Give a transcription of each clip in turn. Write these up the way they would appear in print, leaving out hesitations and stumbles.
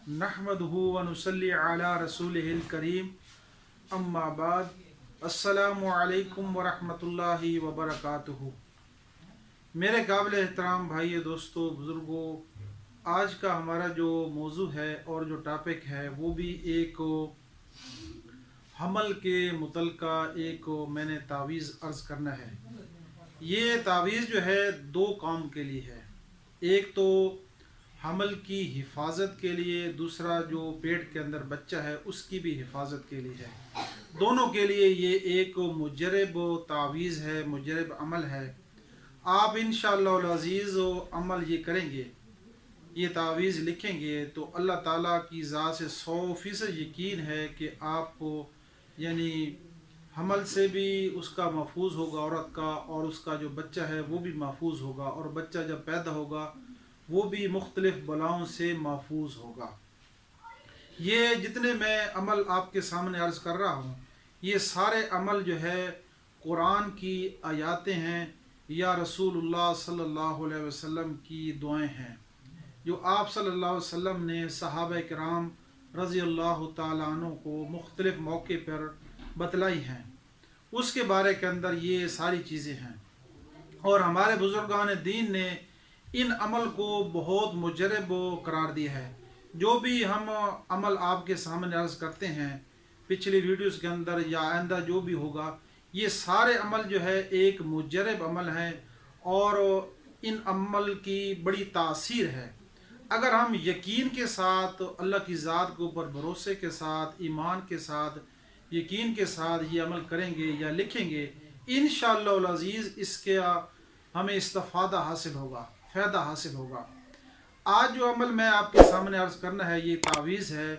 नहमदुहु व नुसल्ली अला रसूलिहिल करीम अम्मा बाद अस्सलामु अलैकुम व रहमतुल्लाहि व बरकातुहू। मेरे काबिल एहतराम भाइयों, दोस्तों, बुज़ुर्गों, आज का हमारा जो मौजू है और जो टॉपिक है वो भी एक हमल के मुतल्लिक़ा एक मैंने तावीज़ अर्ज़ करना है। ये तावीज़ जो है दो काम के लिए है। एक तो हमल की हिफाजत के लिए, दूसरा जो पेट के अंदर बच्चा है उसकी भी हिफाजत के लिए है। दोनों के लिए ये एक मुजरब तावीज़ है, मुजरब अमल है। आप इंशाअल्लाह अज़ीज़ अमल ये करेंगे, ये तावीज़ लिखेंगे तो अल्लाह ताला की ज़ात से 100% यकीन है कि आपको यानी हमल से भी उसका महफूज होगा औरत का, और उसका जो बच्चा है वो भी महफूज होगा, और बच्चा जब पैदा होगा वो भी मुख्तलिफ़ बलाओं से महफूज होगा। ये जितने मैं अमल आपके सामने अर्ज़ कर रहा हूँ, ये सारे अमल जो है कुरान की आयातें हैं या रसूलुल्लाह सल्लल्लाहु अलैहि वसल्लम की दुआएं हैं, जो आप सल्लल्लाहु अलैहि वसल्लम ने सहाबा किराम रज़ी अल्लाह तआला अन्हु को मुख्तलिफ़ मौके पर बतलाई हैं। उसके बारे के अंदर ये सारी चीज़ें हैं, और हमारे बुज़ुर्गान दीन ने इन अमल को बहुत मुजरब करार दिया है। जो भी हम अमल आपके सामने अर्ज़ करते हैं पिछली वीडियोस के अंदर या आइंदा जो भी होगा, ये सारे अमल जो है एक मुजरब अमल हैं, और इन अमल की बड़ी तासीर है। अगर हम यकीन के साथ, अल्लाह की ज़ात के ऊपर भरोसे के साथ, ईमान के साथ, यकीन के साथ ये अमल करेंगे या लिखेंगे, इंशाअल्लाह अज़ीज़ इसके हमें इस्तिफ़ादा हासिल होगा, फ़ायदा हासिल होगा। आज जो अमल मैं आपके सामने अर्ज़ करना है ये तावीज़ है,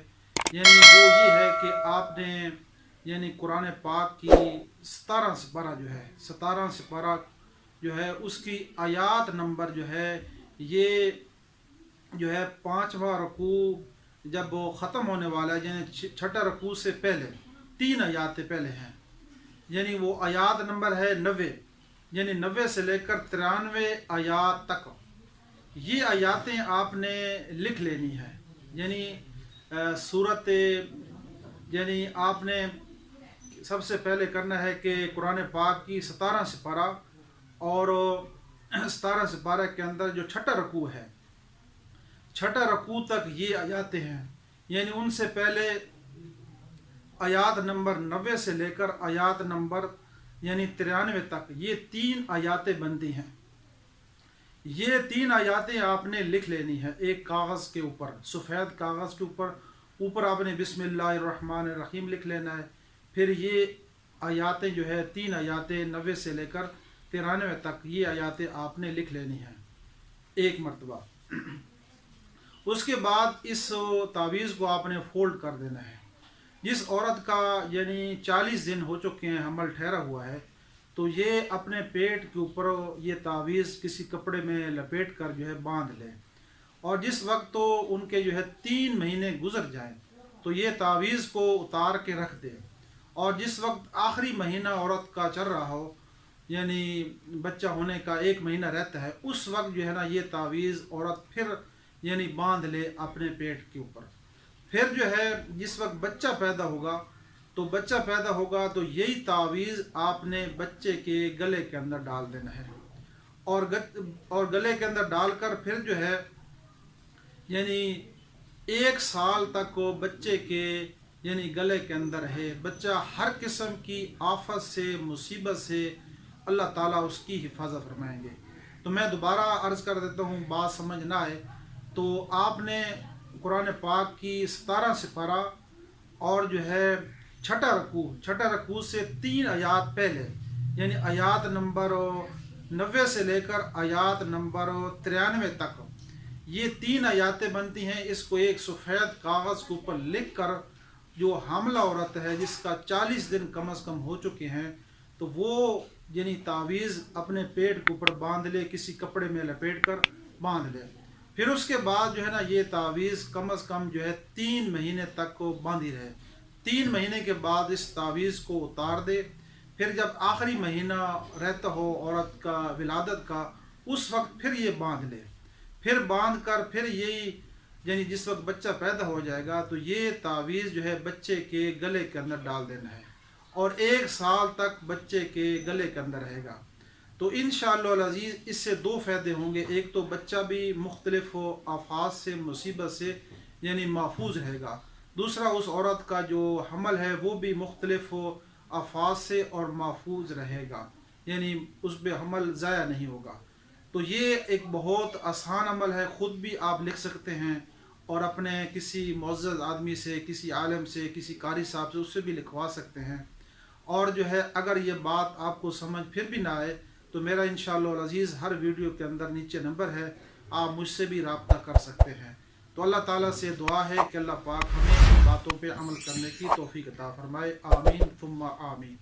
यानी वो ये है कि आपने यानी कुरान पाक की 17 सिपारा जो है, 17 सिपारा जो है उसकी आयात नंबर जो है, ये जो है 5वां रकू जब वो ख़त्म होने वाला है, यानी छठा रकू से पहले 3 आयातें पहले हैं, यानी वो आयात नंबर है 90, यानी 90 से लेकर 93 आयात तक ये आयातें आपने लिख लेनी है। यानी सूरत यानी आपने सबसे पहले करना है कि कुरान पाक की 17 सिपारा, और 17 सिपारा के अंदर जो छठा रकू है, छठा रकू तक ये आयातें हैं, यानी उनसे पहले आयात नंबर 90 से लेकर आयात नंबर यानी 93 तक ये 3 आयातें बनती हैं। ये 3 आयातें आपने लिख लेनी है एक कागज़ के ऊपर, सफ़ेद कागज़ के ऊपर आपने बिस्मिल्लाहिर्रहमानिर्रहीम लिख लेना है। फिर ये आयातें जो है 3 आयातें 90 से लेकर 93 तक ये आयातें आपने लिख लेनी हैं एक मरतबा। उसके बाद इस तावीज़ को आपने फ़ोल्ड कर देना है। जिस औरत का यानी 40 दिन हो चुके हैं, हमल ठहरा हुआ है, तो ये अपने पेट के ऊपर ये तावीज़ किसी कपड़े में लपेट कर जो है बांध लें, और जिस वक्त तो उनके जो है 3 महीने गुजर जाएं तो ये तावीज़ को उतार के रख दें, और जिस वक्त आखिरी महीना औरत का चल रहा हो, यानी बच्चा होने का 1 महीना रहता है, उस वक्त जो है ना ये तावीज़ औरत फिर यानी बांध ले अपने पेट के ऊपर। फिर जो है जिस वक्त बच्चा पैदा होगा तो यही तावीज़ आपने बच्चे के गले के अंदर डाल देना है, और गले के अंदर डालकर फिर जो है यानी 1 साल तक को बच्चे के यानी गले के अंदर है। बच्चा हर किस्म की आफत से, मुसीबत से अल्लाह ताला उसकी हिफाजत फरमाएंगे। तो मैं दोबारा अर्ज़ कर देता हूँ, बात समझ ना आए तो आपने कुरान पाक की 17 सिपारा और जो है छठा रकू से 3 आयात पहले, यानी आयात नंबर 90 से लेकर आयात नंबर 93 तक ये 3 आयातें बनती हैं। इसको एक सफ़ेद कागज़ के ऊपर लिख कर जो हामला औरत है जिसका 40 दिन कम अज़ कम हो चुके हैं, तो वो यानी तावीज़ अपने पेट के ऊपर बांध ले, किसी कपड़े में लपेट कर बांध ले। फिर उसके बाद जो है ना ये तावीज़ कम अज़ कम जो है 3 महीने तक को बांधी रहे। 3 महीने के बाद इस तावीज़ को उतार दे। फिर जब आखिरी महीना रहता हो औरत का विलादत का, उस वक्त फिर ये बांध ले। फिर बांध कर फिर यही یعنی جس وقت بچہ پیدا ہو جائے گا تو یہ تعویذ جو ہے بچے کے گلے کے اندر ڈال دینا ہے اور 1 سال تک بچے کے گلے کے اندر رہے گا۔ تو انشاءاللہ العزیز اس سے 2 فائدے ہوں گے، ایک تو بچہ بھی مختلف آفات سے مصیبت سے یعنی محفوظ رہے گا، دوسرا اس عورت کا جو حمل ہے وہ بھی مختلف آفات سے اور محفوظ رہے گا، یعنی اس پہ حمل ضائع نہیں ہوگا۔ تو یہ ایک بہت آسان عمل ہے، خود بھی آپ لکھ سکتے ہیں اور اپنے کسی معزز آدمی سے، کسی عالم سے، کسی قاری صاحب سے، اس سے بھی لکھوا سکتے ہیں۔ اور جو ہے اگر یہ بات آپ کو سمجھ پھر بھی نہ آئے تو میرا انشاءاللہ العزیز ہر ویڈیو کے اندر نیچے نمبر ہے، آپ مجھ سے بھی رابطہ کر سکتے ہیں۔ تو اللہ تعالیٰ سے دعا ہے کہ اللہ پاک ہمیں ان باتوں پہ عمل کرنے کی توفیق عطا فرمائے، آمین ثم آمین۔